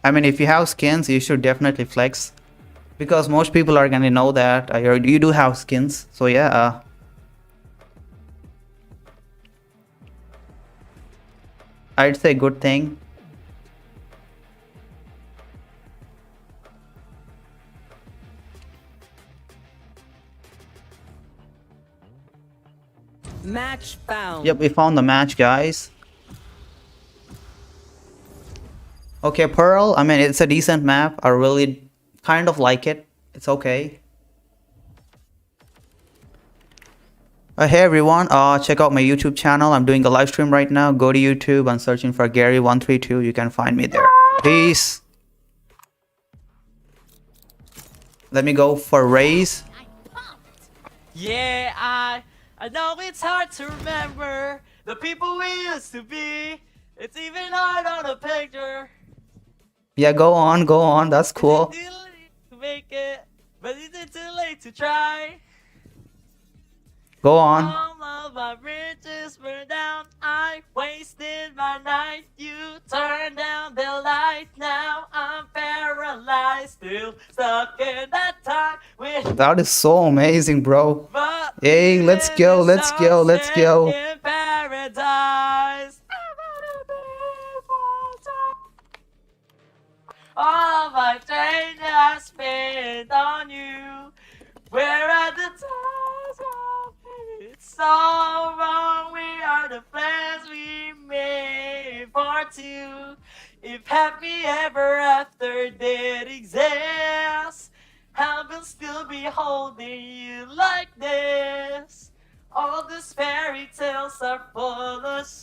I mean, if you have skins, you should definitely flex because most people are gonna know that you do have skins. So yeah, I'd say good thing. Match found. Yep, we found the match, guys. Okay, Pearl. I mean, it's a decent map. I really kind of like it. It's okay. Hey everyone, check out my YouTube channel. I'm doing a live stream right now. Go to YouTube and searching for Gary132. You can find me there. Peace. Let me go for raise. Yeah, I know it's hard to remember the people we used to be. It's even hard on a picture. Yeah, go on, go on. That's cool. Is it too late to make it? But is it too late to try? Go on. All of my bridges burned down. I wasted my night. You turned down the light. Now I'm paralyzed. Still stuck in that time with. That is so amazing, bro. But Hey, let's go, let's go, let's go. in paradise. All my change I spent on you. Where are the times gone? It's so wrong. We are the plans we made for two. If happy ever after did exist, I will still be holding you like this. All these fairy tales are full of